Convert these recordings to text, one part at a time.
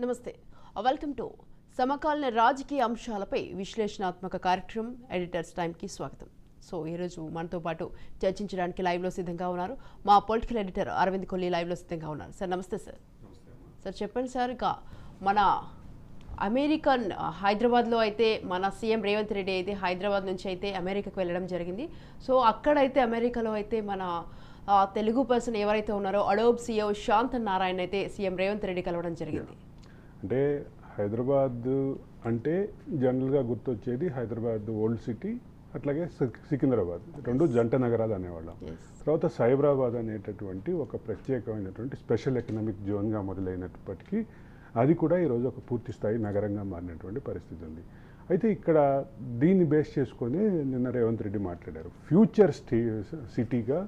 నమస్తే, welcome to సమకాలీన రాజకీయ అంశాలపై విశ్లేషణాత్మక కార్యక్రమం ఎడిటర్స్ టైంకి స్వాగతం. సో ఈరోజు మనతో పాటు చర్చించడానికి లైవ్లో సిద్ధంగా ఉన్నారు మా పొలిటికల్ ఎడిటర్ అరవింద్ కొల్లి. లైవ్లో సిద్ధంగా ఉన్నారు. సార్ నమస్తే. సార్ చెప్పండి సార్, ఇక మన అమెరికన్ హైదరాబాద్లో అయితే మన సీఎం రేవంత్ రెడ్డి అయితే హైదరాబాద్ నుంచి అయితే అమెరికాకు వెళ్ళడం జరిగింది. సో అక్కడైతే అమెరికాలో అయితే మన తెలుగు పర్సన్ ఎవరైతే ఉన్నారో అడోబ్ CEO శాంతన్ నారాయణ అయితే సీఎం రేవంత్ రెడ్డి కలవడం జరిగింది. అంటే హైదరాబాద్ అంటే జనరల్గా గుర్తొచ్చేది హైదరాబాద్ ఓల్డ్ సిటీ, అట్లాగే సికింద్రాబాద్, రెండు జంట నగరాలు అనేవాళ్ళం. తర్వాత సైబరాబాద్ అనేటటువంటి ఒక ప్రత్యేకమైనటువంటి స్పెషల్ ఎకనామిక్ జోన్గా మొదలైనప్పటికీ అది కూడా ఈరోజు ఒక పూర్తి స్థాయి నగరంగా మారినటువంటి పరిస్థితి ఉంది. అయితే ఇక్కడ దీన్ని బేస్ చేసుకొని నిన్న రేవంత్ రెడ్డి మాట్లాడారు. ఫ్యూచర్ సిటీగా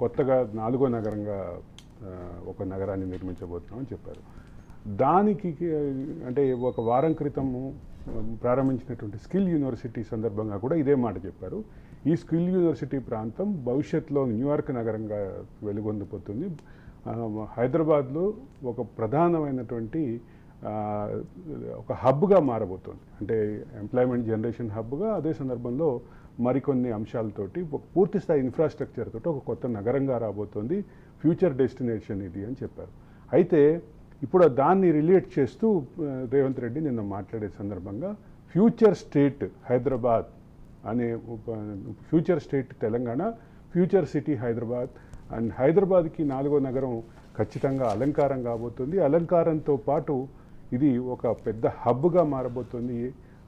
కొత్తగా 4వ నగరంగా ఒక నగరాన్ని నిర్మించబోతున్నామని చెప్పారు. దానికి అంటే ఒక వారం క్రితము ప్రారంభించినటువంటి స్కిల్ యూనివర్సిటీ సందర్భంగా కూడా ఇదే మాట చెప్పారు. ఈ స్కిల్ యూనివర్సిటీ ప్రాంతం భవిష్యత్తులో న్యూయార్క్ నగరంగా వెలుగొందిపోతుంది. హైదరాబాద్లో ఒక ప్రధానమైనటువంటి ఒక హబ్గా మారబోతుంది. అంటే ఎంప్లాయ్మెంట్ జనరేషన్ హబ్గా, అదే సందర్భంలో మరికొన్ని అంశాలతోటి పూర్తి స్థాయి ఇన్ఫ్రాస్ట్రక్చర్ తోటి ఒక కొత్త నగరంగా రాబోతుంది. ఫ్యూచర్ డెస్టినేషన్ ఇది అని చెప్పారు. అయితే ఇప్పుడు దాన్ని రిలేట్ చేస్తూ రేవంత్ రెడ్డి నిన్న మాట్లాడే సందర్భంగా ఫ్యూచర్ స్టేట్ హైదరాబాద్ అనే future state Telangana, future city Hyderabad and హైదరాబాద్కి 4వ నగరం ఖచ్చితంగా అలంకారం కాబోతుంది. అలంకారంతో పాటు ఇది ఒక పెద్ద హబ్గా మారబోతుంది,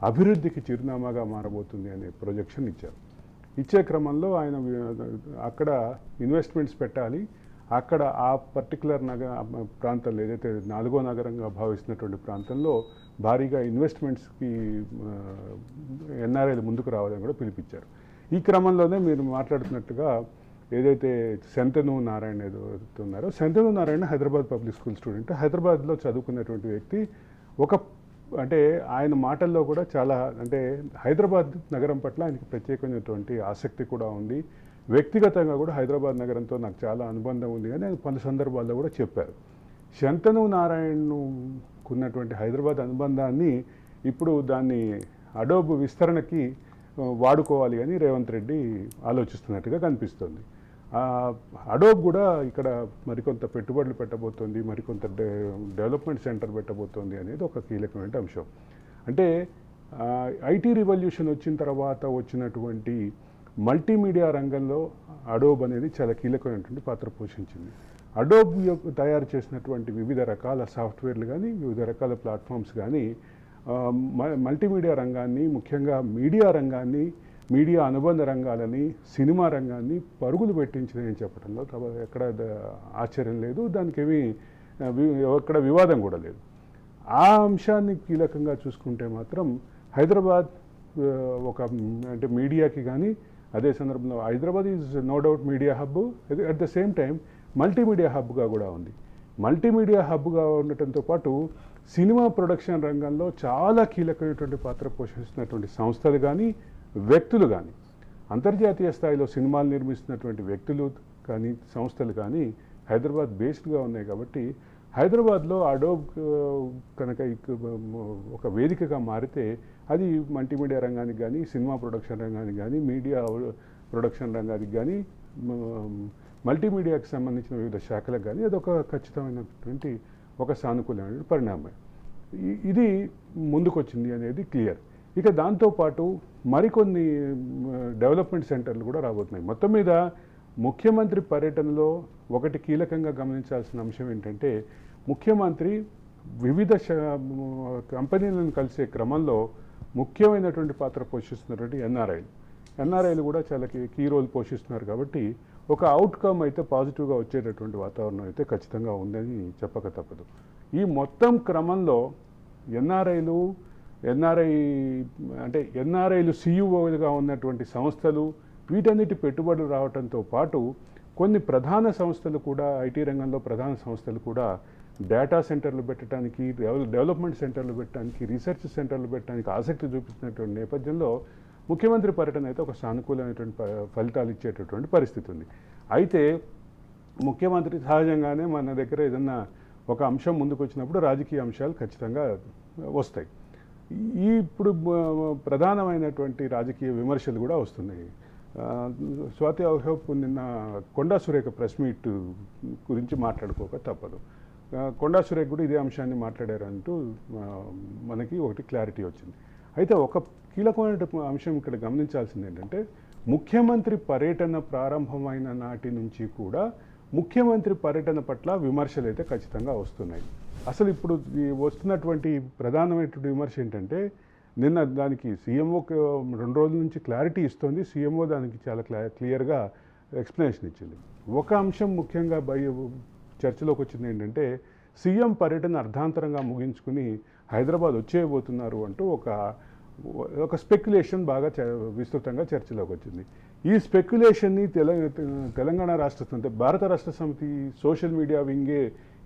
అభివృద్ధికి చిరునామాగా మారబోతుంది అనే ప్రొజెక్షన్ ఇచ్చారు. ఇచ్చే క్రమంలో ఆయన అక్కడ ఇన్వెస్ట్మెంట్స్ పెట్టాలి, అక్కడ ఆ పర్టికులర్ ప్రాంతంలో ఏదైతే 4వ నగరంగా భావిస్తున్నటువంటి ప్రాంతంలో భారీగా ఇన్వెస్ట్మెంట్స్కి ఎన్ఆర్ఐలు ముందుకు రావాలని కూడా పిలిపించారు. ఈ క్రమంలోనే మీరు మాట్లాడుతున్నట్టుగా ఏదైతే శంతను నారాయణ ఉన్నారో, Shantanu Narayana Hyderabad public school student, హైదరాబాద్లో చదువుకున్నటువంటి వ్యక్తి. అంటే ఆయన మాటల్లో కూడా చాలా అంటే హైదరాబాద్ నగరం పట్ల ఆయనకి ప్రత్యేకమైనటువంటి ఆసక్తి కూడా ఉంది. వ్యక్తిగతంగా కూడా హైదరాబాద్ నగరంతో నాకు చాలా అనుబంధం ఉంది అని ఆయన పలు సందర్భాల్లో కూడా చెప్పారు. శంతను నారాయణకున్నటువంటి హైదరాబాద్ అనుబంధాన్ని ఇప్పుడు దాన్ని అడోబ్ విస్తరణకి వాడుకోవాలి అని రేవంత్ రెడ్డి ఆలోచిస్తున్నట్టుగా కనిపిస్తుంది. అడోబ్ కూడా ఇక్కడ మరికొంత పెట్టుబడులు పెట్టబోతోంది, మరికొంత డెవలప్మెంట్ సెంటర్ పెట్టబోతోంది అనేది ఒక కీలకమైన అంశం. అంటే ఐటీ రివల్యూషన్ వచ్చిన తర్వాత వచ్చినటువంటి మల్టీమీడియా రంగంలో అడోబ్ అనేది చాలా కీలకమైనటువంటి పాత్ర పోషించింది. అడోబ్ తయారు చేసినటువంటి వివిధ రకాల సాఫ్ట్వేర్లు కానీ, వివిధ రకాల ప్లాట్ఫామ్స్ కానీ మల్టీమీడియా రంగాన్ని, ముఖ్యంగా మీడియా రంగాన్ని, మీడియా అనుబంధ రంగాలని, సినిమా రంగాన్ని పరుగులు పెట్టించిందని చెప్పడంలో ఎక్కడ ఆశ్చర్యం లేదు. దానికి ఎక్కడ వివాదం కూడా లేదు. ఆ అంశాన్ని కీలకంగా చూసుకుంటే మాత్రం హైదరాబాద్ ఒక అంటే మీడియాకి కానీ, అదే సందర్భంలో Hyderabad is no doubt media hub, at the same time multimedia హబ్గా కూడా ఉంది. మల్టీమీడియా హబ్గా ఉండటంతో పాటు సినిమా ప్రొడక్షన్ రంగంలో చాలా కీలకమైనటువంటి పాత్ర పోషిస్తున్నటువంటి సంస్థలు కానీ, వ్యక్తులు కానీ, అంతర్జాతీయ స్థాయిలో సినిమాలు నిర్మిస్తున్నటువంటి వ్యక్తులు కానీ, సంస్థలు కానీ హైదరాబాద్ బేస్డ్గా ఉన్నాయి. కాబట్టి హైదరాబాద్లో అడోబ్ కనుక ఒక వేదికగా మారితే అది మల్టీమీడియా రంగానికి కానీ, సినిమా ప్రొడక్షన్ రంగానికి కానీ, మీడియా ప్రొడక్షన్ రంగానికి కానీ, మల్టీమీడియాకి సంబంధించిన వివిధ శాఖలకు కానీ అదొక ఖచ్చితమైనటువంటి ఒక సానుకూలమైన పరిణామం. ఇది ముందుకొచ్చింది అనేది క్లియర్. ఇక దాంతోపాటు మరికొన్ని డెవలప్మెంట్ సెంటర్లు కూడా రాబోతున్నాయి. మొత్తం మీద ముఖ్యమంత్రి పర్యటనలో ఒకటి కీలకంగా గమనించాల్సిన అంశం ఏంటంటే, ముఖ్యమంత్రి వివిధ కంపెనీలను కలిసే క్రమంలో ముఖ్యమైనటువంటి పాత్ర పోషిస్తున్నటువంటి ఎన్ఆర్ఐలు కూడా చాలా కీ రోల్ పోషిస్తున్నారు. కాబట్టి ఒక అవుట్కమ్ అయితే పాజిటివ్గా వచ్చేటటువంటి వాతావరణం అయితే ఖచ్చితంగా ఉందని చెప్పక తప్పదు. ఈ మొత్తం క్రమంలో ఎన్ఆర్ఐలు సిఇఓలుగా ఉన్నటువంటి సంస్థలు, వీటన్నిటి పెట్టుబడులు రావడంతో పాటు కొన్ని ప్రధాన సంస్థలు కూడా, ఐటీ రంగంలో ప్రధాన సంస్థలు కూడా డేటా సెంటర్లు పెట్టడానికి, డెవలప్మెంట్ సెంటర్లు పెట్టడానికి, రీసెర్చ్ సెంటర్లు పెట్టడానికి ఆసక్తి చూపిస్తున్నటువంటి నేపథ్యంలో ముఖ్యమంత్రి పర్యటన అయితే ఒక సానుకూలమైనటువంటి ఫలితాలు ఇచ్చేటటువంటి పరిస్థితి ఉంది. అయితే ముఖ్యమంత్రి సహజంగానే మన దగ్గర ఏదన్నా ఒక అంశం ముందుకు వచ్చినప్పుడు రాజకీయ అంశాలు ఖచ్చితంగా వస్తాయి. ఇప్పుడు ప్రధానమైనటువంటి రాజకీయ విమర్శలు కూడా వస్తున్నాయి. స్వాతి ఐ హోప్ నిన్న కొండా సురేఖ ప్రెస్ మీట్ గురించి మాట్లాడుకోక తప్పదు. కొండా సురేఖ కూడా ఇదే అంశాన్ని మాట్లాడారంటూ మనకి ఒకటి క్లారిటీ వచ్చింది. అయితే ఒక కీలకమైన అంశం ఇక్కడ గమనించాల్సింది ఏంటంటే, ముఖ్యమంత్రి పర్యటన ప్రారంభమైన నాటి నుంచి కూడా ముఖ్యమంత్రి పర్యటన పట్ల విమర్శలు అయితే ఖచ్చితంగా వస్తున్నాయి. అసలు ఇప్పుడు వస్తున్నటువంటి ప్రధానమైనటువంటి విమర్శ ఏంటంటే, నిన్న దానికి సీఎంఓ 2 రోజుల నుంచి క్లారిటీ ఇస్తోంది. సీఎంఓ దానికి చాలా క్లియర్గా ఎక్స్ప్లెనేషన్ ఇచ్చింది. ఒక అంశం ముఖ్యంగా చర్చలోకి వచ్చింది ఏంటంటే, సీఎం పర్యటన అర్ధాంతరంగా ముగించుకుని హైదరాబాద్ వచ్చేయబోతున్నారు అంటూ ఒక స్పెక్యులేషన్ బాగా విస్తృతంగా చర్చలోకి వచ్చింది. ఈ స్పెక్యులేషన్ని తెలంగాణ రాష్ట్ర సమితి, భారత రాష్ట్ర సమితి సోషల్ మీడియా వింగే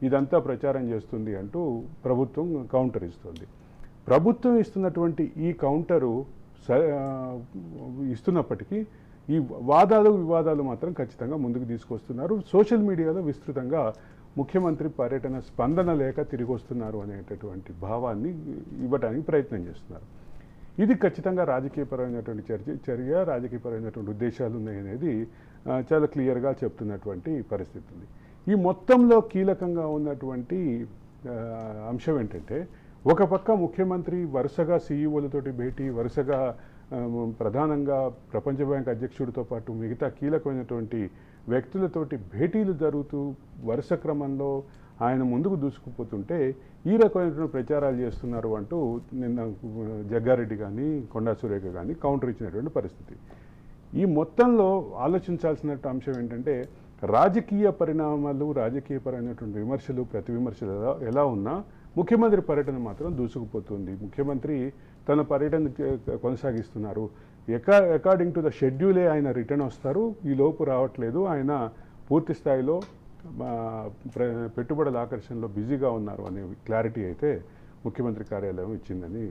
ఇదంతా ప్రచారం చేస్తుంది అంటూ ప్రభుత్వం కౌంటర్ ఇస్తుంది. ప్రభుత్వం ఇస్తున్నటువంటి ఈ కౌంటరు ఇస్తున్నప్పటికీ ఈ వివాదాలు మాత్రం ఖచ్చితంగా ముందుకు తీసుకొస్తున్నారు. సోషల్ మీడియాలో విస్తృతంగా ముఖ్యమంత్రి పర్యటన స్పందన లేక తిరిగి వస్తున్నారు అనేటటువంటి భావాన్ని ఇవ్వడానికి ప్రయత్నం చేస్తున్నారు. ఇది ఖచ్చితంగా రాజకీయపరమైనటువంటి చర్య, రాజకీయపరమైనటువంటి ఉద్దేశాలు ఉన్నాయనేది చాలా క్లియర్గా చెప్తున్నటువంటి పరిస్థితి ఉంది. ఈ మొత్తంలో కీలకంగా ఉన్నటువంటి అంశం ఏంటంటే, ఒక పక్క ముఖ్యమంత్రి వరుసగా సీఈఓలతోటి భేటీ, వరుసగా ప్రధానంగా ప్రపంచ బ్యాంక్ అధ్యక్షుడితో పాటు మిగతా కీలకమైనటువంటి వ్యక్తులతోటి భేటీలు జరుగుతూ వరుస క్రమంలో ఆయన ముందుకు దూసుకుపోతుంటే ఈ రకమైనటువంటి ప్రచారాలు చేస్తున్నారు అంటూ నిన్న జగ్గారెడ్డి కానీ కొండా సురేఖ కానీ కౌంటర్ ఇచ్చినటువంటి పరిస్థితి. ఈ మొత్తంలో ఆలోచించాల్సిన అంశం ఏంటంటే, రాజకీయ పరిణామాలు, రాజకీయపరమైనటువంటి విమర్శలు, ప్రతి విమర్శలు ఎలా ఉన్నా ముఖ్యమంత్రి పర్యటన మాత్రం దూసుకుపోతుంది. ముఖ్యమంత్రి తన పర్యటన కొనసాగిస్తున్నారు. అకార్డింగ్ టు ద షెడ్యూలే ఆయన రిటర్న్ వస్తారు. ఈ లోపు రావట్లేదు. ఆయన పూర్తి స్థాయిలో పెట్టుబడుల ఆకర్షణలో బిజీగా ఉన్నారు అనే క్లారిటీ అయితే ముఖ్యమంత్రి కార్యాలయం ఇచ్చిందని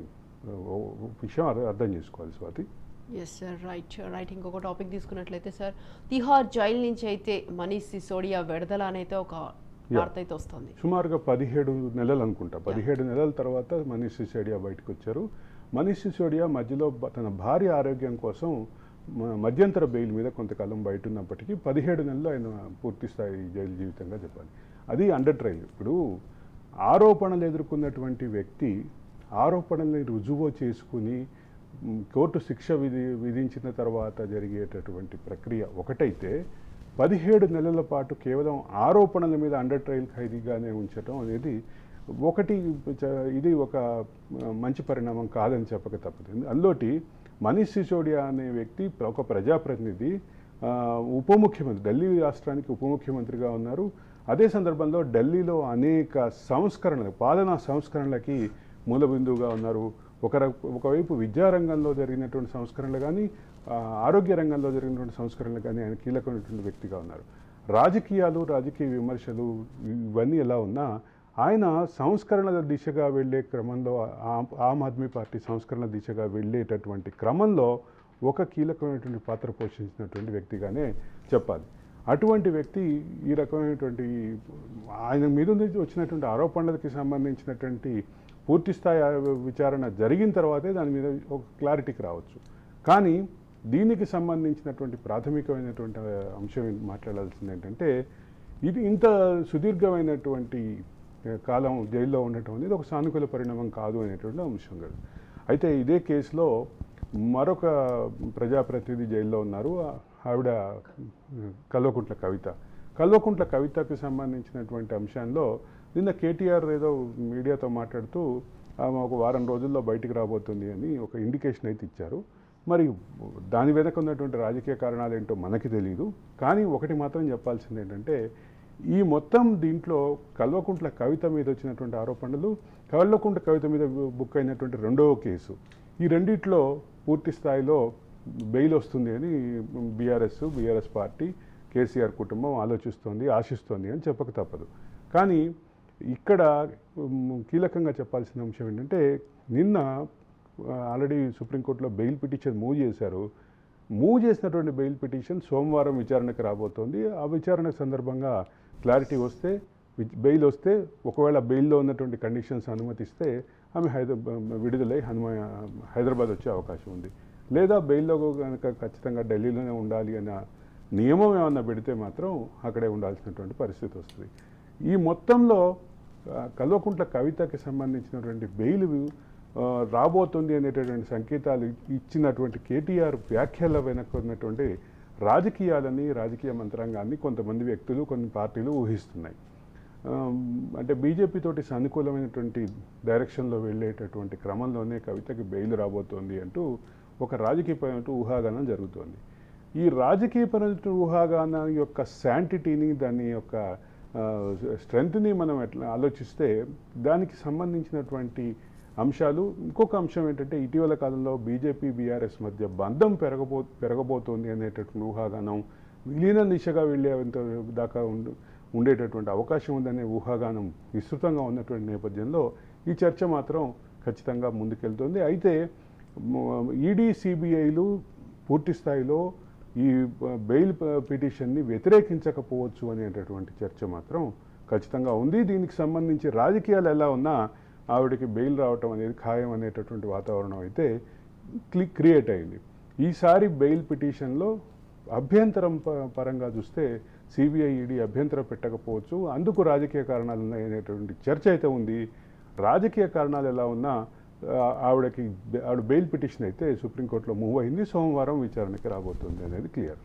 విషయం అర్థం చేసుకోవాలి స్వాతి. Yes sir, right. ఇంకొక టాపిక్ తీసుకున్నట్లయితే సార్, తిహార్ జైలు నుంచి అయితే మనీష్ సిసోడియా విడుదల అనేది ఒక వార్త అయితే వస్తుంది. సుమారుగా 17 నెలలు అనుకుంటా, 17 నెలల తర్వాత మనీష్ సిసోడియా బయటకు వచ్చారు. మనీష్ సిసోడియా మధ్యలో తన భార్య ఆరోగ్యం కోసం మధ్యంతర బెయిల్ మీద కొంతకాలం బయట ఉన్నప్పటికీ 17 నెలలు ఆయన పూర్తి స్థాయి జైలు జీవితంగా చెప్పాలి. అది అండర్ ట్రయల్. ఇప్పుడు ఆరోపణలు ఎదుర్కొన్నటువంటి వ్యక్తి ఆరోపణల్ని రుజువు చేసుకుని కోర్టు శిక్ష విధించిన తర్వాత జరిగేటటువంటి ప్రక్రియ ఒకటైతే, 17 నెలల పాటు కేవలం ఆరోపణల మీద అండర్ ట్రయల్ ఖైదీగానే ఉంచడం అనేది ఇది ఒక మంచి పరిణామం కాదని చెప్పక తప్పదు. అందులోటి మనీష్ సిసోడియా అనే వ్యక్తి ఒక ప్రజాప్రతినిధి, ఉప ముఖ్యమంత్రి, ఢిల్లీ రాష్ట్రానికి ఉప ముఖ్యమంత్రిగా ఉన్నారు. అదే సందర్భంలో ఢిల్లీలో అనేక సంస్కరణలు, పాలనా సంస్కరణలకి మూలబిందువుగా ఉన్నారు. ఒకవైపు విద్యారంగంలో జరిగినటువంటి సంస్కరణలు కానీ, ఆరోగ్య రంగంలో జరిగినటువంటి సంస్కరణలు కానీ ఆయన కీలకమైనటువంటి వ్యక్తిగా ఉన్నారు. రాజకీయాలు, రాజకీయ విమర్శలు ఇవన్నీ ఎలా ఉన్నా ఆయన సంస్కరణల దిశగా వెళ్ళే క్రమంలో, ఆమ్ ఆద్మీ పార్టీ సంస్కరణల దిశగా వెళ్ళేటటువంటి క్రమంలో ఒక కీలకమైనటువంటి పాత్ర పోషించినటువంటి వ్యక్తిగానే చెప్పాలి. అటువంటి వ్యక్తి ఈ రకమైనటువంటి ఆయన మీద వచ్చినటువంటి ఆరోపణలకి సంబంధించినటువంటి పూర్తి స్థాయి విచారణ జరిగిన తర్వాతే దాని మీద ఒక క్లారిటీకి రావచ్చు. కానీ దీనికి సంబంధించినటువంటి ప్రాథమికమైనటువంటి అంశం మాట్లాడాల్సింది ఏంటంటే, ఇది ఇంత సుదీర్ఘమైనటువంటి కాలం జైల్లో ఉండటం అనేది ఒక సానుకూల పరిణామం కాదు అనేటువంటి అంశం కాదు. అయితే ఇదే కేసులో మరొక ప్రజాప్రతినిధి జైల్లో ఉన్నారు. ఆవిడ కల్వకుంట్ల కవితకు సంబంధించినటువంటి అంశంలో నిన్న కేటీఆర్ ఏదో మీడియాతో మాట్లాడుతూ ఒక వారం రోజుల్లో బయటికి రాబోతుంది అని ఒక ఇండికేషన్ అయితే ఇచ్చారు. మరి దాని వెనక ఉన్నటువంటి రాజకీయ కారణాలు ఏంటో మనకి తెలియదు. కానీ ఒకటి మాత్రం చెప్పాల్సింది ఏంటంటే, ఈ మొత్తం దీంట్లో కల్వకుంట్ల కవిత మీద వచ్చినటువంటి ఆరోపణలు, కల్వకుంట్ల కవిత మీద బుక్ అయినటువంటి రెండవ కేసు, ఈ రెండిట్లో పూర్తి స్థాయిలో బెయిల్ వస్తుంది అని బీఆర్ఎస్ పార్టీ, కేసీఆర్ కుటుంబం ఆశిస్తోంది అని చెప్పక తప్పదు. కానీ ఇక్కడ కీలకంగా చెప్పాల్సిన అంశం ఏంటంటే, నిన్న ఆల్రెడీ సుప్రీంకోర్టులో బెయిల్ పిటిషన్ మూవ్ చేశారు. మూవ్ చేసినటువంటి బెయిల్ పిటిషన్ సోమవారం విచారణకు రాబోతోంది. ఆ విచారణ సందర్భంగా క్లారిటీ వస్తే బెయిల్ వస్తే ఒకవేళ బెయిల్లో ఉన్నటువంటి కండిషన్స్ అనుమతిస్తే ఆమె విడుదలై హైదరాబాద్ వచ్చే అవకాశం ఉంది. లేదా బెయిల్లో కనుక ఖచ్చితంగా ఢిల్లీలోనే ఉండాలి అన్న నియమం ఏమన్నా పెడితే మాత్రం అక్కడే ఉండాల్సినటువంటి పరిస్థితి వస్తుంది. ఈ మొత్తంలో కల్వకుంట్ల కవితకి సంబంధించినటువంటి బెయిల్ రాబోతుంది అనేటటువంటి సంకేతాలు ఇచ్చినటువంటి కేటీఆర్ వ్యాఖ్యల వెనక ఉన్నటువంటి రాజకీయ మంత్రాంగాన్ని కొంతమంది వ్యక్తులు కొన్ని పార్టీలు ఊహిస్తున్నాయి. అంటే బీజేపీ తోటి సానుకూలమైనటువంటి డైరెక్షన్లో వెళ్ళేటటువంటి క్రమంలోనే కవితకి బెయిల్ రాబోతోంది అంటూ ఒక రాజకీయపరమైన ఊహాగానం జరుగుతోంది. ఈ రాజకీయపరమైన ఊహాగానం యొక్క శాంటిటీని, దాని యొక్క స్ట్రెంగ్త్ని మనం ఎట్లా ఆలోచిస్తే దానికి సంబంధించినటువంటి అంశాలు, ఇంకొక అంశం ఏంటంటే ఇటీవల కాలంలో బీజేపీ బీఆర్ఎస్ మధ్య బంధం పెరగబోతోంది అనేటటువంటి ఊహాగానం, విలీన దిశగా వెళ్ళేంత దాకా ఉండేటటువంటి అవకాశం ఉందనే ఊహాగానం విస్తృతంగా ఉన్నటువంటి నేపథ్యంలో ఈ చర్చ మాత్రం ఖచ్చితంగా ముందుకెళ్తుంది. అయితే ఈడీ సిబిఐలు పూర్తి స్థాయిలో ఈ బెయిల్ పిటిషన్ని వ్యతిరేకించకపోవచ్చు అనేటటువంటి చర్చ మాత్రం ఖచ్చితంగా ఉంది. దీనికి సంబంధించి రాజకీయాలు ఎలా ఉన్నా ఆవిడకి బెయిల్ రావటం అనేది ఖాయం అనేటటువంటి వాతావరణం అయితే క్రియేట్ అయింది. ఈసారి బెయిల్ పిటిషన్లో అభ్యంతరం పరంగా చూస్తే సిబిఐ ఈడీ అభ్యంతరం పెట్టకపోవచ్చు, అందుకు రాజకీయ కారణాలు ఉన్నాయనేటువంటి చర్చ అయితే ఉంది. రాజకీయ కారణాలు ఎలా ఉన్నా ఆవిడ బెయిల్ పిటిషన్ అయితే సుప్రీంకోర్టులో మూవ్ అయింది. సోమవారం విచారణకి రాబోతుంది అనేది క్లియర్.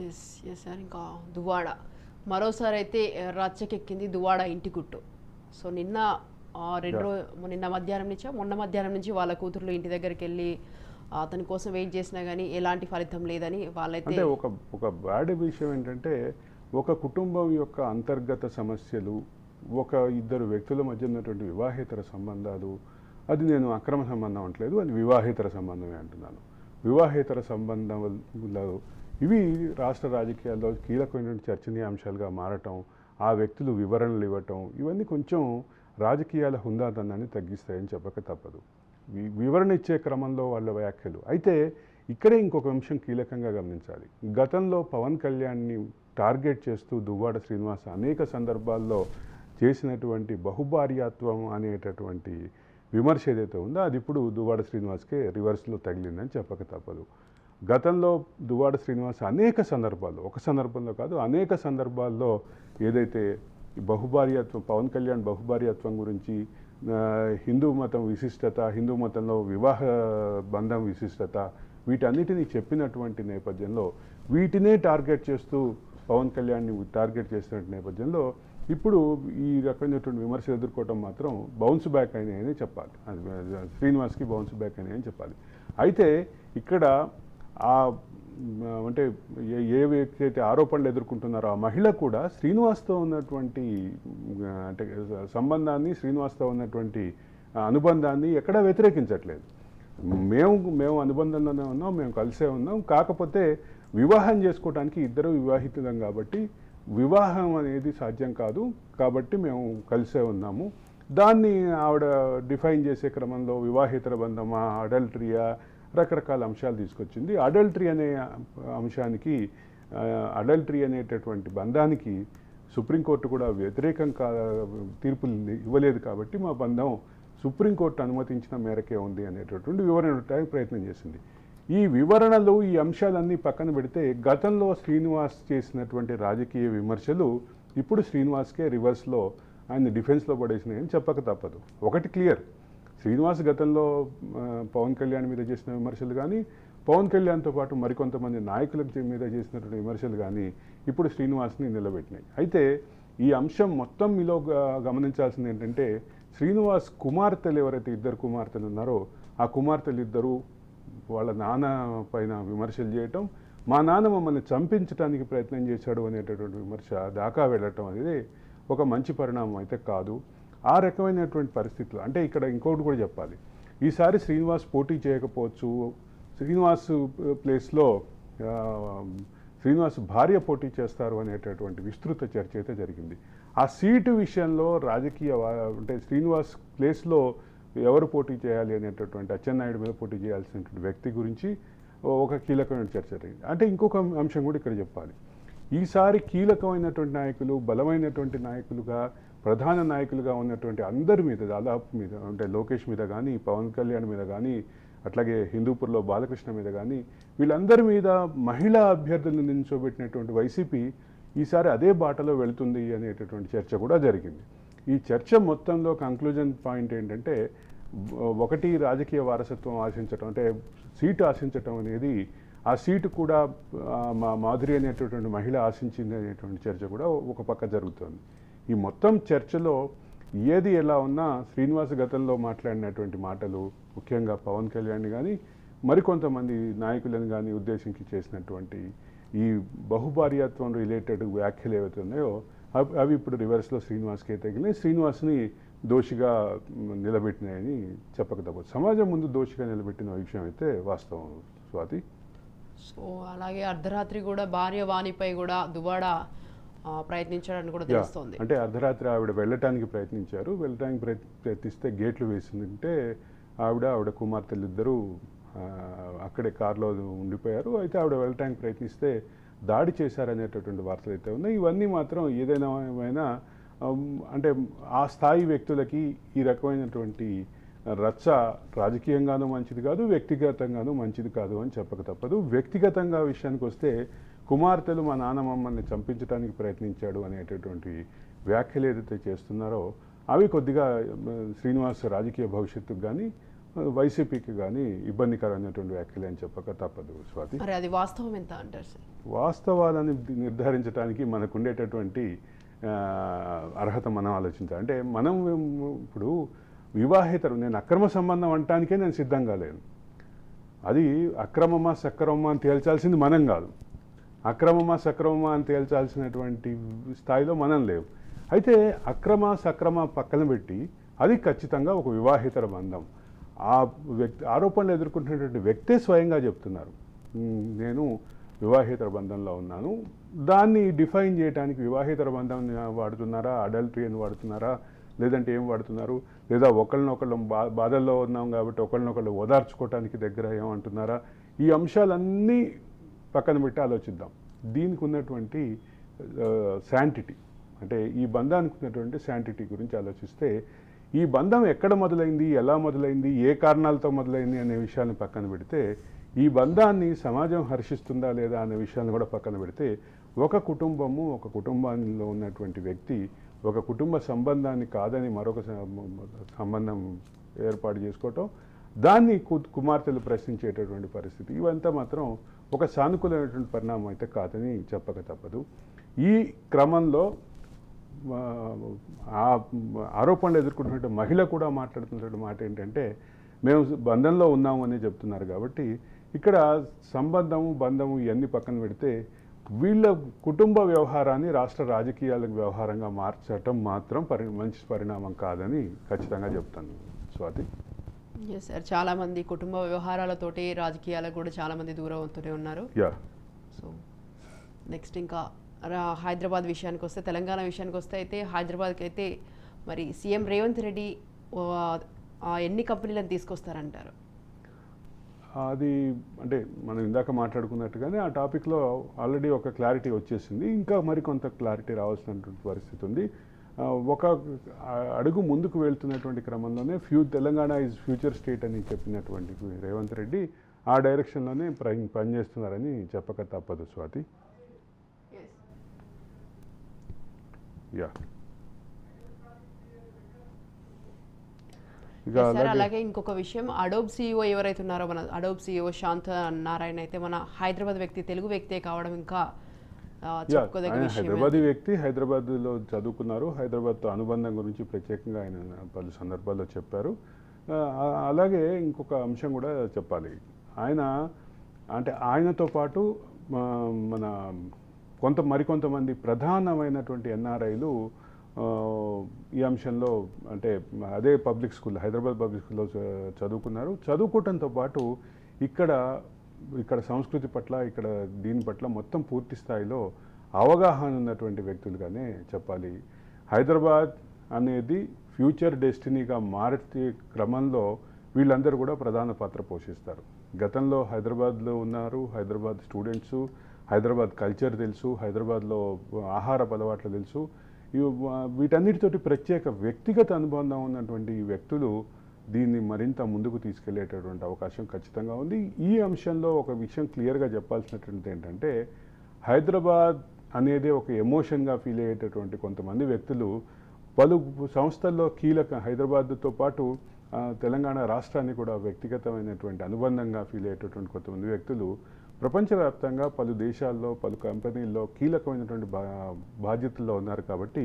Yes sir. ఇంకా దువ్వాడ మరోసారి అయితే రచ్చకెక్కింది దువ్వాడ ఇంటి గుట్టు. సో నిన్న మొన్న మధ్యాహ్నం నుంచి వాళ్ళ కూతుర్లు ఇంటి దగ్గరికి వెళ్ళి అతని కోసం వెయిట్ చేసినా కానీ ఎలాంటి ఫలితం లేదని వాళ్ళైతే. అంటే ఒక బ్యాడ్ విషయం ఏంటంటే ఒక కుటుంబం యొక్క అంతర్గత సమస్యలు, ఒక ఇద్దరు వ్యక్తుల మధ్య ఉన్నటువంటి వివాహేతర సంబంధాలు, అది నేను అక్రమ సంబంధం అంటలేదు, అది వివాహేతర సంబంధమే అంటున్నాను. వివాహేతర సంబంధాలు ఇవి రాష్ట్ర రాజకీయాల్లో కీలకమైనటువంటి చర్చనీయాంశాలుగా మారటం, ఆ వ్యక్తులు వివరణలు ఇవ్వటం, ఇవన్నీ కొంచెం రాజకీయాల హుందాతనాన్ని తగ్గిస్తాయని చెప్పక తప్పదు. వివరణ ఇచ్చే క్రమంలో వాళ్ళ వ్యాఖ్యలు. అయితే ఇక్కడే ఇంకొక అంశం కీలకంగా గమనించాలి. గతంలో పవన్ కళ్యాణ్ని టార్గెట్ చేస్తూ దువ్వాడ శ్రీనివాస్ అనేక సందర్భాల్లో చేసినటువంటి బహుభార్యాత్వం అనేటటువంటి విమర్శ ఏదైతే ఉందో అది ఇప్పుడు దువ్వాడ శ్రీనివాస్కే రివర్స్లో తగిలిందని చెప్పక తప్పదు. గతంలో దువ్వాడ శ్రీనివాస్ అనేక సందర్భాల్లో, ఒక సందర్భంలో కాదు అనేక సందర్భాల్లో ఏదైతే బహుభార్యాత్వం, పవన్ కళ్యాణ్ బహుభార్యాత్వం గురించి, హిందూ మతం విశిష్టత, హిందూ మతంలో వివాహ బంధం విశిష్టత, వీటన్నిటినీ చెప్పినటువంటి నేపథ్యంలో వీటినే టార్గెట్ చేస్తూ పవన్ కళ్యాణ్ని టార్గెట్ చేసిన నేపథ్యంలో ఇప్పుడు ఈ రకమైనటువంటి విమర్శలు ఎదుర్కోవటం మాత్రం బౌన్స్ బ్యాక్ అయినాయని చెప్పాలి. శ్రీనివాస్కి బౌన్స్ బ్యాక్ అయినాయని చెప్పాలి. అయితే ఇక్కడ అంటే ఏ వ్యక్తి అయితే ఆరోపణలు ఎదుర్కొంటున్నారో ఆ మహిళ కూడా శ్రీనివాస్తో ఉన్నటువంటి అంటే సంబంధాన్ని, శ్రీనివాస్తో ఉన్నటువంటి అనుబంధాన్ని ఎక్కడా వ్యతిరేకించట్లేదు. మేము అనుబంధంలోనే ఉన్నాం, మేము కలిసే ఉన్నాం, కాకపోతే వివాహం చేసుకోవడానికి ఇద్దరు వివాహితులం కాబట్టి వివాహం అనేది సాధ్యం కాదు, కాబట్టి మేము కలిసే ఉన్నాము. దాన్ని ఆవిడ డిఫైన్ చేసే క్రమంలో వివాహేతర బంధమా, అడల్టరీయా, రకరకాల అంశాలు తీసుకొచ్చింది. అడల్టరీ అనే అంశానికి, అడల్టరీ అనేటటువంటి బంధానికి సుప్రీంకోర్టు కూడా తీర్పులు ఇవ్వలేదు కాబట్టి మా బంధం సుప్రీంకోర్టు అనుమతించిన మేరకే ఉంది అనేటటువంటి వివరణ ఇవ్వడానికి ప్రయత్నం చేసింది. ఈ వివరణలు, ఈ అంశాలన్నీ పక్కన పెడితే గతంలో శ్రీనివాస్ చేసినటువంటి రాజకీయ విమర్శలు ఇప్పుడు శ్రీనివాస్కే రివర్స్లో ఆయన డిఫెన్స్లో పడేసినాయని చెప్పక తప్పదు. ఒకటి క్లియర్, శ్రీనివాస్ గతంలో పవన్ కళ్యాణ్ మీద చేసిన విమర్శలు కానీ, పవన్ కళ్యాణ్తో పాటు మరికొంతమంది నాయకుల మీద చేసినటువంటి విమర్శలు కానీ ఇప్పుడు శ్రీనివాస్ని నిలబెట్టినాయి. అయితే ఈ అంశం మొత్తం మీలో గమనించాల్సింది ఏంటంటే శ్రీనివాస్ కుమార్తెలు ఎవరైతే ఇద్దరు కుమార్తెలు ఉన్నారో ఆ కుమార్తెలు ఇద్దరు వాళ్ళ నాన్న పైన విమర్శలు చేయటం, మా నాన్న మమ్మల్ని చంపించడానికి ప్రయత్నం చేశాడు అనేటటువంటి విమర్శ దాకా వెళ్ళటం అనేది ఒక మంచి పరిణామం అయితే కాదు. ఆ రకమైనటువంటి పరిస్థితులు అంటే ఇక్కడ ఇంకోటి కూడా చెప్పాలి, ఈసారి శ్రీనివాస్ పోటీ చేయకపోవచ్చు, శ్రీనివాస్ ప్లేస్లో శ్రీనివాస్ భార్య పోటీ చేస్తారు అనేటటువంటి విస్తృత చర్చ అయితే జరిగింది. ఆ సీటు విషయంలో రాజకీయ అంటే శ్రీనివాస్ ప్లేస్లో ఎవరు పోటీ చేయాలి అనేటటువంటి అచ్చెన్నాయుడు మీద పోటీ చేయాల్సినటువంటి వ్యక్తి గురించి ఒక కీలకమైన చర్చ జరిగింది. అంటే ఇంకొక అంశం కూడా ఇక్కడ చెప్పాలి, ఈసారి కీలకమైనటువంటి నాయకులు, బలమైనటువంటి నాయకులుగా, ప్రధాన నాయకులుగా ఉన్నటువంటి అందరి మీద, దాదాపు మీద, అంటే లోకేష్ మీద కానీ, పవన్ కళ్యాణ్ మీద కానీ, అట్లాగే హిందూపూర్లో బాలకృష్ణ మీద కానీ, వీళ్ళందరి మీద మహిళా అభ్యర్థులను నిల్చోబెట్టినటువంటి వైసీపీ ఈసారి అదే బాటలో వెళుతుంది అనేటటువంటి చర్చ కూడా జరిగింది. ఈ చర్చ మొత్తంలో కంక్లూజన్ పాయింట్ ఏంటంటే, ఒకటి రాజకీయ వారసత్వం ఆశించటం, అంటే సీటు ఆశించటం అనేది, ఆ సీటు కూడా మాధురి అనేటటువంటి మహిళ ఆశించింది అనేటువంటి చర్చ కూడా ఒక పక్క జరుగుతుంది. ఈ మొత్తం చర్చలో ఏది ఎలా ఉన్నా శ్రీనివాస్ గతంలో మాట్లాడినటువంటి మాటలు, ముఖ్యంగా పవన్ కళ్యాణ్ కానీ మరికొంతమంది నాయకులను కానీ ఉద్దేశించి చేసినటువంటి ఈ బహుభార్యాత్వం రిలేటెడ్ వ్యాఖ్యలు ఏవైతే ఉన్నాయో అవి ఇప్పుడు రివర్స్లో శ్రీనివాస్కే తగిలినాయి. శ్రీనివాస్ని దోషిగా నిలబెట్టినాయని చెప్పక తప్పదు. సమాజం ముందు దోషిగా నిలబెట్టిన విషయం అయితే వాస్తవం స్వాతి. సో అలాగే అర్ధరాత్రి కూడా భార్య వాణిపై కూడా దువాడ ప్రయత్నించాడని కూడా తెలుస్తోంది. అంటే అర్ధరాత్రి ఆవిడ వెళ్ళటానికి ప్రయత్నించారు. వెళ్ళటానికి ప్రయత్నిస్తే గేట్లు వేసిందంటే ఆవిడ కుమార్తెలు ఇద్దరూ అక్కడే కారులో ఉండిపోయారు. అయితే ఆవిడ వెళ్ళటానికి ప్రయత్నిస్తే దాడి చేశారనేటటువంటి వార్తలు అయితే ఉన్నాయి. ఇవన్నీ మాత్రం ఏమైనా అంటే ఆ స్థాయి వ్యక్తులకి ఈ రకమైనటువంటి రచ్చ రాజకీయంగానూ మంచిది కాదు, వ్యక్తిగతంగానూ మంచిది కాదు అని చెప్పక తప్పదు. వ్యక్తిగతంగా విషయానికి వస్తే కుమార్తెలు మా నాన్న మమ్మల్ని చంపించడానికి ప్రయత్నించాడు అనేటటువంటి వ్యాఖ్యలు ఏదైతే చేస్తున్నారో అవి కొద్దిగా శ్రీనివాస్ రాజకీయ భవిష్యత్తుకు కానీ వైసీపీకి కానీ ఇబ్బందికరమైనటువంటి వ్యాఖ్యలు అని చెప్పక తప్పదు స్వాతి. మరి అది వాస్తవం ఎంత అంటారు సార్? వాస్తవాలను నిర్ధారించడానికి మనకు ఉండేటటువంటి అర్హత మనం ఆలోచించాలి. అంటే మనం ఇప్పుడు వివాహేతరం, నేను అక్రమ సంబంధం అనటానికే నేను సిద్ధంగా లేను. అది అక్రమమా సక్రమమా అని తేల్చాల్సింది మనం కాదు. అక్రమమా సక్రమమా అని తేల్చాల్సినటువంటి స్థాయిలో మనం లేవు. అయితే అక్రమ సక్రమ పక్కన పెట్టి అది ఖచ్చితంగా ఒక వివాహేతర బంధం. ఆ వ్యక్తి ఆరోపణలు ఎదుర్కొంటున్నటువంటి వ్యక్తే స్వయంగా చెప్తున్నారు, నేను వివాహేతర బంధంలో ఉన్నాను. దాన్ని డిఫైన్ చేయడానికి వివాహేతర బంధం వాడుతున్నారా, అడల్టరీ అని వాడుతున్నారా, లేదంటే ఏం వాడుతున్నారు, లేదా ఒకళ్ళనొకళ్ళు బాధల్లో ఉన్నాం కాబట్టి ఒకళ్ళనొకళ్ళు ఓదార్చుకోవటానికి దగ్గర ఏమంటున్నారా, ఈ అంశాలన్నీ పక్కన పెట్టి ఆలోచిద్దాం. దీనికి ఉన్నటువంటి శాంటిటీ, అంటే ఈ బంధానికి ఉన్నటువంటి శాంటిటీ గురించి ఆలోచిస్తే ఈ బంధం ఎక్కడ మొదలైంది, ఎలా మొదలైంది, ఏ కారణాలతో మొదలైంది అనే విషయాన్ని పక్కన పెడితే, ఈ బంధాన్ని సమాజం హర్షిస్తుందా లేదా అనే విషయాన్ని కూడా పక్కన పెడితే, ఒక కుటుంబంలో ఉన్నటువంటి వ్యక్తి ఒక కుటుంబ సంబంధాన్ని కాదని మరొక సంబంధం ఏర్పాటు చేసుకోవటం, దాన్ని కుమార్తెలు ప్రశ్నించేటటువంటి పరిస్థితి, ఇవంతా మాత్రం ఒక సానుకూలమైనటువంటి పరిణామం అయితే కాదని చెప్పక తప్పదు. ఈ క్రమంలో ఆ ఆరోపణలు ఎదుర్కొంటున్న మహిళ కూడా మాట్లాడుతున్న మాట ఏంటంటే, మేము బంధంలో ఉన్నాము అని చెప్తున్నారు. కాబట్టి ఇక్కడ బంధము ఇవన్నీ పక్కన పెడితే వీళ్ళ కుటుంబ వ్యవహారాన్ని రాష్ట్ర రాజకీయాల వ్యవహారంగా మార్చటం మాత్రం మంచి పరిణామం కాదని ఖచ్చితంగా చెప్తాను స్వాతి. ఎస్ సార్, చాలామంది కుటుంబ వ్యవహారాలతోటి రాజకీయాలకు కూడా చాలామంది దూరం అవుతూనే ఉన్నారు. సో నెక్స్ట్ ఇంకా హైదరాబాద్ విషయానికి వస్తే, తెలంగాణ విషయానికి వస్తే అయితే హైదరాబాద్కి అయితే మరి సీఎం రేవంత్ రెడ్డి ఎన్ని కంపెనీలను తీసుకొస్తారంటారు? అది అంటే మనం ఇందాక మాట్లాడుకున్నట్టుగానే ఆ టాపిక్లో ఆల్రెడీ ఒక క్లారిటీ వచ్చేసింది. ఇంకా మరికొంత క్లారిటీ రావాల్సినటువంటి పరిస్థితి ఉంది. ఒక అడుగు ముందుకు వెళ్తున్నటువంటి క్రమంలోనే తెలంగాణ ఈజ్ ఫ్యూచర్ స్టేట్ అని చెప్పినటువంటి రేవంత్ రెడ్డి ఆ డైరెక్షన్లోనే పనిచేస్తున్నారని చెప్పక తప్పదు స్వాతి. అలాగే ఇంకొక విషయం, అడోబ్ సీఈఓ ఎవరైతే ఉన్నారో, మన అడోబ్ సీఈఓ శాంత నారాయణ అయితే మన హైదరాబాద్ వ్యక్తి, తెలుగు వ్యక్తే కావడం ఇంకా హైదరాబాద్ వ్యక్తి, హైదరాబాద్లో చదువుకున్నారు. హైదరాబాద్తో అనుబంధం గురించి ప్రత్యేకంగా ఆయన పలు సందర్భాల్లో చెప్పారు. అలాగే ఇంకొక అంశం కూడా చెప్పాలి, ఆయనతో పాటు మన మరికొంతమంది ప్రధానమైనటువంటి ఎన్ఆర్ఐలు ఈ అంశంలో, అంటే అదే పబ్లిక్ స్కూల్, హైదరాబాద్ పబ్లిక్ స్కూల్లో చదువుకున్నారు. చదువుకోవటంతో పాటు ఇక్కడ సంస్కృతి పట్ల, ఇక్కడ దీని పట్ల మొత్తం పూర్తి స్థాయిలో అవగాహన ఉన్నటువంటి వ్యక్తులుగానే చెప్పాలి. హైదరాబాద్ అనేది ఫ్యూచర్ డెస్టినీగా మారే క్రమంలో వీళ్ళందరూ కూడా ప్రధాన పాత్ర పోషిస్తారు. గతంలో హైదరాబాద్లో ఉన్నారు, హైదరాబాద్ స్టూడెంట్స్, హైదరాబాద్ కల్చర్ తెలుసు, హైదరాబాద్లో ఆహారపు అలవాట్లు తెలుసు. వీటన్నిటితోటి ప్రత్యేక వ్యక్తిగత అనుబంధం ఉన్నటువంటి ఈ వ్యక్తులు దీన్ని మరింత ముందుకు తీసుకెళ్లేటటువంటి అవకాశం ఖచ్చితంగా ఉంది. ఈ అంశంలో ఒక విషయం క్లియర్గా చెప్పాల్సినటువంటిది ఏంటంటే, హైదరాబాద్ అనేది ఒక ఎమోషన్గా ఫీల్ అయ్యేటటువంటి కొంతమంది వ్యక్తులు పలు సంస్థల్లో కీలక, హైదరాబాద్తో పాటు తెలంగాణ రాష్ట్రాన్ని కూడా వ్యక్తిగతమైనటువంటి అనుబంధంగా ఫీల్ అయ్యేటటువంటి కొంతమంది వ్యక్తులు ప్రపంచవ్యాప్తంగా పలు దేశాల్లో, పలు కంపెనీల్లో కీలకమైనటువంటి బాధ్యతల్లో ఉన్నారు. కాబట్టి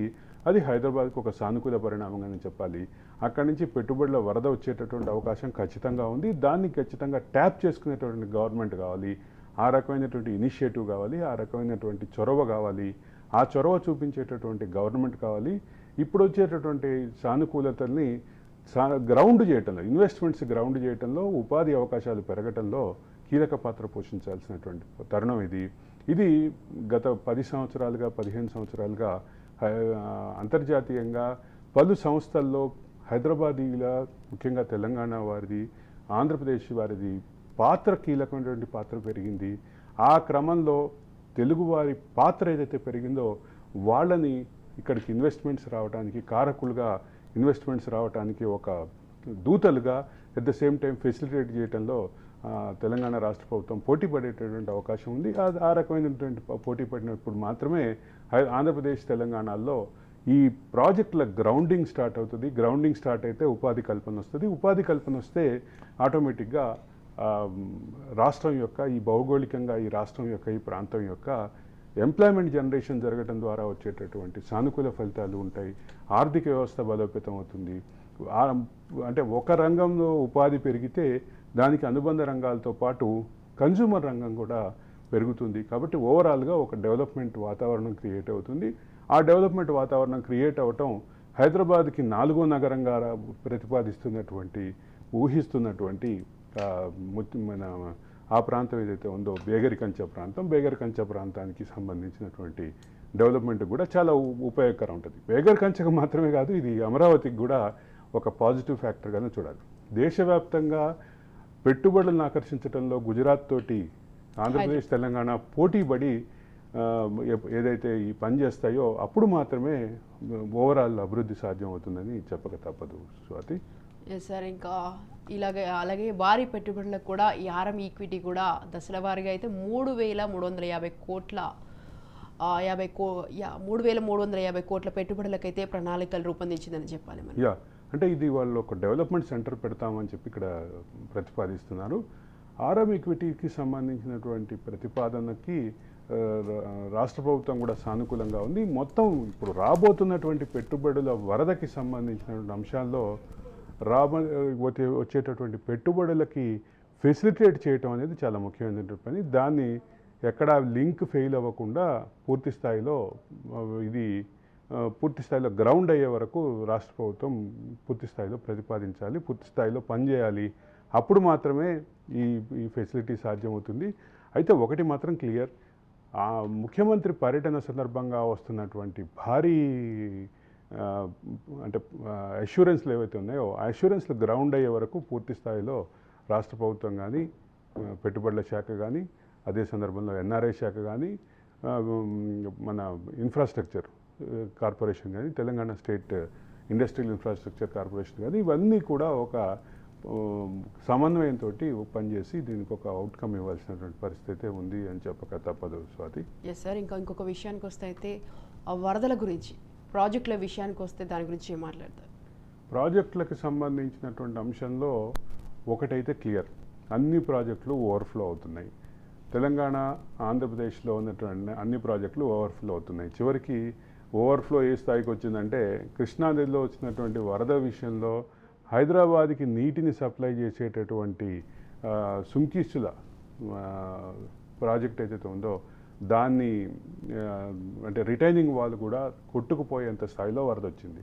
అది హైదరాబాద్కు ఒక సానుకూల పరిణామంగానే చెప్పాలి. అక్కడి నుంచి పెట్టుబడుల వరద వచ్చేటటువంటి అవకాశం ఖచ్చితంగా ఉంది. దాన్ని ఖచ్చితంగా ట్యాప్ చేసుకునేటటువంటి గవర్నమెంట్ కావాలి, ఆ రకమైనటువంటి ఇనిషియేటివ్ కావాలి, ఆ రకమైనటువంటి చొరవ కావాలి, ఆ చొరవ చూపించేటటువంటి గవర్నమెంట్ కావాలి. ఇప్పుడు వచ్చేటటువంటి సానుకూలతల్ని గ్రౌండ్ చేయటంలో, ఇన్వెస్ట్మెంట్స్ గ్రౌండ్ చేయటంలో, ఉపాధి అవకాశాలు పెరగటంలో కీలక పాత్ర పోషించాల్సినటువంటి తరుణం ఇది. ఇది గత 10 సంవత్సరాలుగా 15 సంవత్సరాలుగా అంతర్జాతీయంగా పలు సంస్థల్లో హైదరాబాదీల, ముఖ్యంగా తెలంగాణ వారిది, ఆంధ్రప్రదేశ్ వారిది పాత్ర, కీలకమైనటువంటి పాత్ర పెరిగింది. ఆ క్రమంలో తెలుగువారి పాత్ర ఏదైతే పెరిగిందో వాళ్ళని ఇక్కడికి ఇన్వెస్ట్మెంట్స్ రావడానికి, కారకులుగా ఇన్వెస్ట్మెంట్స్ రావడానికి ఒక దూతలుగా, at the same time facilitate చేయడంలో తెలంగాణ రాష్ట్ర ప్రభుత్వం పోటీ పడేటటువంటి అవకాశం ఉంది. ఆ రకమైనటువంటి పోటీ పడినప్పుడు మాత్రమే ఆంధ్రప్రదేశ్, తెలంగాణలో ఈ ప్రాజెక్టుల గ్రౌండింగ్ స్టార్ట్ అవుతుంది. గ్రౌండింగ్ స్టార్ట్ అయితే ఉపాధి కల్పన వస్తుంది. ఉపాధి కల్పన వస్తే ఆటోమేటిక్గా రాష్ట్రం యొక్క, ఈ భౌగోళికంగా ఈ రాష్ట్రం యొక్క, ఈ ప్రాంతం యొక్క ఎంప్లాయ్మెంట్ జనరేషన్ జరగడం ద్వారా వచ్చేటటువంటి సానుకూల ఫలితాలు ఉంటాయి. ఆర్థిక వ్యవస్థ బలోపేతం అవుతుంది. అంటే ఒక రంగంలో ఉపాధి పెరిగితే దానికి అనుబంధ రంగాలతో పాటు కన్జ్యూమర్ రంగం కూడా పెరుగుతుంది. కాబట్టి ఓవరాల్గా ఒక డెవలప్మెంట్ వాతావరణం క్రియేట్ అవుతుంది. ఆ డెవలప్మెంట్ వాతావరణం క్రియేట్ అవ్వటం హైదరాబాద్కి 4వ నగరంగా ప్రతిపాదిస్తున్నటువంటి, ఊహిస్తున్నటువంటి మన ఆ ప్రాంతం ఏదైతే ఉందో బేగరికంచ ప్రాంతం, బేగరికంచ ప్రాంతానికి సంబంధించినటువంటి డెవలప్మెంట్ కూడా చాలా ఉపయోగకరం ఉంటుంది. బేగరికంచకు మాత్రమే కాదు, ఇది అమరావతికి కూడా ఒక పాజిటివ్ ఫ్యాక్టర్గానే చూడాలి. దేశవ్యాప్తంగా పెట్టుబడులను ఆకర్షించడంలో గుజరాత్ తోటి ఆంధ్రప్రదేశ్, తెలంగాణ పోటీ పడి ఏదైతే ఈ పని చేస్తాయో అప్పుడు మాత్రమే ఓవరాల్ అభివృద్ధి సాధ్యం అవుతుందని చెప్పక తప్పదు. స్వాతి. ఎస్ సార్, ఇంకా అలాగే భారీ పెట్టుబడులకు కూడా ఈ ఆర్ఎం ఈక్విటీ కూడా దశల వారీగా అయితే 3,350 కోట్ల 3,350 కోట్ల పెట్టుబడులకైతే ప్రణాళికలు రూపొందించిందని చెప్పాలి మనం. అంటే ఇది వాళ్ళు ఒక డెవలప్మెంట్ సెంటర్ పెడతామని చెప్పి ఇక్కడ ప్రతిపాదిస్తున్నారు. ఆర్ఎం ఈక్విటీకి సంబంధించినటువంటి ప్రతిపాదనకి రాష్ట్ర ప్రభుత్వం కూడా సానుకూలంగా ఉంది. మొత్తం ఇప్పుడు రాబోతున్నటువంటి పెట్టుబడుల వరదకి సంబంధించినటువంటి అంశాల్లో వచ్చేటటువంటి పెట్టుబడులకి ఫెసిలిటేట్ చేయటం అనేది చాలా ముఖ్యమైనటువంటి పని. దాన్ని ఎక్కడా లింక్ ఫెయిల్ అవ్వకుండా పూర్తి స్థాయిలో గ్రౌండ్ అయ్యే వరకు రాష్ట్ర ప్రభుత్వం పూర్తి స్థాయిలో ప్రతిపాదించాలి, పూర్తి స్థాయిలో పనిచేయాలి. అప్పుడు మాత్రమే ఈ ఫెసిలిటీ సాధ్యమవుతుంది. అయితే ఒకటి మాత్రం క్లియర్, ముఖ్యమంత్రి పర్యటన సందర్భంగా వస్తున్నటువంటి భారీ అంటే అష్యూరెన్స్లు ఏవైతే ఉన్నాయో ఆ అష్యూరెన్స్లు గ్రౌండ్ అయ్యే వరకు పూర్తి స్థాయిలో రాష్ట్ర ప్రభుత్వం కానీ, పెట్టుబడుల శాఖ కానీ, అదే సందర్భంలో ఎన్ఆర్ఐ శాఖ కానీ, మన ఇన్ఫ్రాస్ట్రక్చర్ కార్పొరేషన్ కానీ, Telangana state industrial infrastructure corporation కానీ, ఇవన్నీ కూడా ఒక సమన్వయంతో పనిచేసి దీనికి ఒక అవుట్కమ్ ఇవ్వాల్సినటువంటి పరిస్థితి ఉంది అని చెప్పక తప్పదు. స్వాతి. ఎస్ సార్, ఇంకొక విషయానికి వస్తే అయితే వరదల గురించి, ప్రాజెక్టుల విషయానికి వస్తే దాని గురించి ఏం మాట్లాడతారు? ప్రాజెక్టులకు సంబంధించినటువంటి అంశంలో ఒకటైతే క్లియర్, అన్ని ప్రాజెక్టులు ఓవర్ఫ్లో అవుతున్నాయి. తెలంగాణ, ఆంధ్రప్రదేశ్లో ఉన్నటువంటి అన్ని ప్రాజెక్టులు ఓవర్ఫ్లో అవుతున్నాయి. చివరికి ఓవర్ఫ్లో ఏ స్థాయికి వచ్చిందంటే, కృష్ణానదిలో వచ్చినటువంటి వరద విషయంలో హైదరాబాద్కి నీటిని సప్లై చేసేటటువంటి సుంకీసుల ప్రాజెక్ట్ ఏదైతే ఉందో దాన్ని అంటే రిటైనింగ్ వాల్ కూడా కొట్టుకుపోయేంత స్థాయిలో వరద వచ్చింది.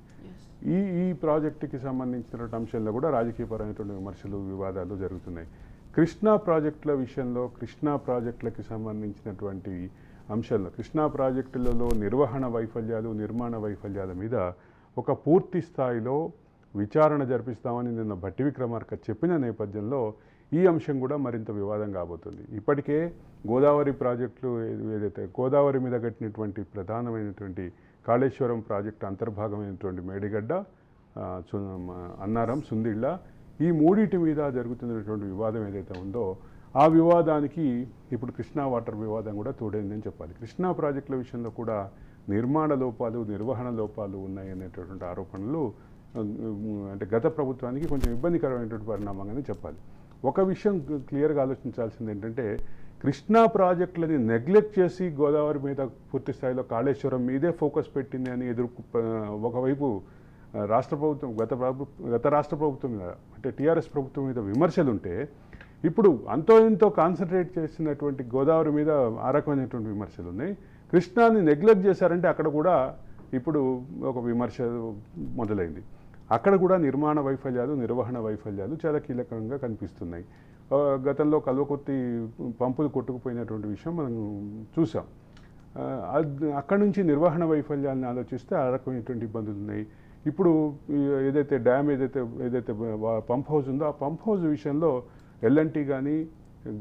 ఈ ప్రాజెక్టుకి సంబంధించినటువంటి అంశంలో కూడా రాజకీయపరమైనటువంటి విమర్శలు, వివాదాలు జరుగుతున్నాయి. కృష్ణా ప్రాజెక్టుల విషయంలో, కృష్ణా ప్రాజెక్టులకి సంబంధించినటువంటి అంశంలో, కృష్ణా ప్రాజెక్టులలో నిర్వహణ వైఫల్యాలు, నిర్మాణ వైఫల్యాల మీద ఒక పూర్తి స్థాయిలో విచారణ జరిపిస్తామని నిన్న భట్టి విక్రమార్క చెప్పిన నేపథ్యంలో ఈ అంశం కూడా మరింత వివాదం కాబోతుంది. ఇప్పటికే గోదావరి ప్రాజెక్టులు ఏదైతే గోదావరి మీద కట్టినటువంటి ప్రధానమైనటువంటి కాళేశ్వరం ప్రాజెక్టు అంతర్భాగమైనటువంటి మేడిగడ్డ, అన్నారం, సుందిళ్ళ, ఈ మూడింటి మీద జరుగుతున్నటువంటి వివాదం ఏదైతే ఉందో ఆ వివాదానికి ఇప్పుడు కృష్ణా వాటర్ వివాదం కూడా తోడైందని చెప్పాలి. కృష్ణా ప్రాజెక్టుల విషయంలో కూడా నిర్మాణ లోపాలు, నిర్వహణ లోపాలు ఉన్నాయనేటటువంటి ఆరోపణలు అంటే గత ప్రభుత్వానికి కొంచెం ఇబ్బందికరమైనటువంటి పరిణామంగానే చెప్పాలి. ఒక విషయం క్లియర్గా ఆలోచించాల్సింది ఏంటంటే, కృష్ణా ప్రాజెక్టులని నెగ్లెక్ట్ చేసి గోదావరి మీద పూర్తి స్థాయిలో కాళేశ్వరం మీదే ఫోకస్ పెట్టింది అని ఒకవైపు రాష్ట్ర ప్రభుత్వం గత రాష్ట్ర ప్రభుత్వం మీద అంటే టీఆర్ఎస్ ప్రభుత్వం మీద విమర్శలుంటే, ఇప్పుడు అంతో ఇంతో కాన్సన్ట్రేట్ చేసినటువంటి గోదావరి మీద ఆ రకమైనటువంటి విమర్శలు ఉన్నాయి. కృష్ణాని నెగ్లెక్ట్ చేశారంటే అక్కడ కూడా ఇప్పుడు ఒక విమర్శ మొదలైంది. అక్కడ కూడా నిర్మాణ వైఫల్యాలు, నిర్వహణ వైఫల్యాలు చాలా కీలకంగా కనిపిస్తున్నాయి. గతంలో కల్వకుర్తి పంపులు కొట్టుకుపోయినటువంటి విషయం మనం చూసాం. అక్కడి నుంచి నిర్వహణ వైఫల్యాలను ఆలోచిస్తే ఆ రకమైనటువంటి ఇబ్బందులు ఉన్నాయి. ఇప్పుడు ఏదైతే డ్యామ్ ఏదైతే పంప్ హౌస్ ఉందో ఆ పంప్ హౌస్ విషయంలో ఎల్ఎన్టీ కానీ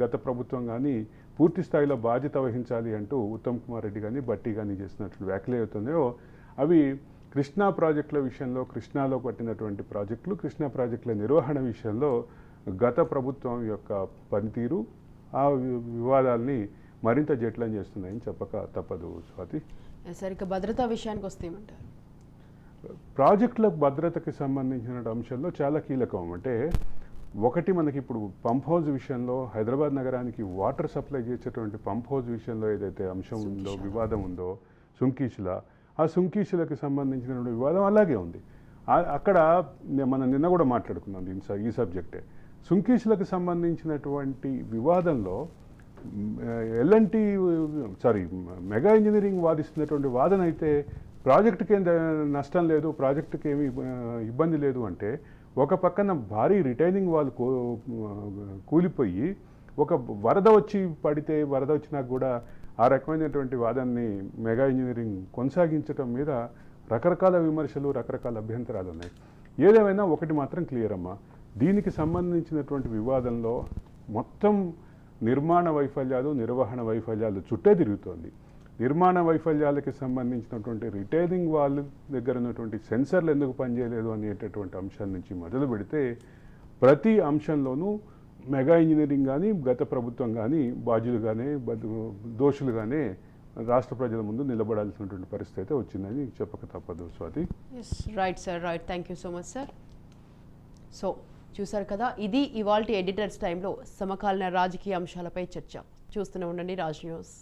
గత ప్రభుత్వం కానీ పూర్తి స్థాయిలో బాధ్యత వహించాలి అంటూ ఉత్తమ్ కుమార్ రెడ్డి కానీ బట్టి కానీ చేసినట్లు వ్యాఖ్యలు అవుతున్నాయో అవి కృష్ణా ప్రాజెక్టుల విషయంలో, కృష్ణాలో పట్టినటువంటి ప్రాజెక్టులు, కృష్ణా ప్రాజెక్టుల నిర్వహణ విషయంలో గత ప్రభుత్వం యొక్క పనితీరు ఆ వివాదాల్ని మరింత జటిలం చేస్తున్నాయని చెప్పక తప్పదు. స్వాతి, సరిగ్గా భద్రతా విషయానికి వస్తే ఏమంటారు? ప్రాజెక్టుల భద్రతకి సంబంధించిన అంశాల్లో చాలా కీలకం. అంటే ఒకటి, మనకి ఇప్పుడు పంప్ హౌస్ విషయంలో హైదరాబాద్ నగరానికి వాటర్ సప్లై చేసేటువంటి పంప్ హౌస్ విషయంలో ఏదైతే అంశం ఉందో, వివాదం ఉందో, సుంకీశుల, ఆ సుంకీశులకి సంబంధించినటువంటి వివాదం అలాగే ఉంది. అక్కడ మనం నిన్న కూడా మాట్లాడుకున్నాం ఈ సబ్జెక్టే. సుంకీశులకు సంబంధించినటువంటి వివాదంలో మెగా ఇంజనీరింగ్ వాదిస్తున్నటువంటి వాదన అయితే ప్రాజెక్టుకి ఏం నష్టం లేదు, ప్రాజెక్టుకి ఏమి ఇబ్బంది లేదు అంటే, ఒక పక్కన భారీ రిటైనింగ్ వాళ్ళు కూలిపోయి ఒక వరద వచ్చి పడితే, వరద వచ్చినాక కూడా ఆ రకమైనటువంటి వాదాన్ని మెగా ఇంజనీరింగ్ కొనసాగించడం మీద రకరకాల విమర్శలు, రకరకాల అభ్యంతరాలు ఉన్నాయి. ఏదేమైనా ఒకటి మాత్రం క్లియర్ అమ్మా, దీనికి సంబంధించినటువంటి వివాదంలో మొత్తం నిర్మాణ వైఫల్యాలు, నిర్వహణ వైఫల్యాలు చుట్టే తిరుగుతోంది. నిర్మాణ వైఫల్యాలకి సంబంధించినటువంటి రిటైనింగ్ వాళ్ళ దగ్గర ఉన్నటువంటి సెన్సర్లు ఎందుకు పనిచేయలేదు అనేటటువంటి అంశాల నుంచి మొదలు పెడితే ప్రతి అంశంలోనూ మెగా ఇంజనీరింగ్ కానీ గత ప్రభుత్వం కానీ బాధ్యులుగానే దోషులుగానే రాష్ట్ర ప్రజల ముందు నిలబడాల్సినటువంటి పరిస్థితి అయితే వచ్చిందని చెప్పక తప్పదు. Swathi, right sir, right, thank you so much sir. So చూసారు కదా, ఇది ఇవాల్టి ఎడిటర్స్ టైంలో సమకాలీన రాజకీయ అంశాలపై చర్చ. చూస్తూనే ఉండండి రాజ్ న్యూస్.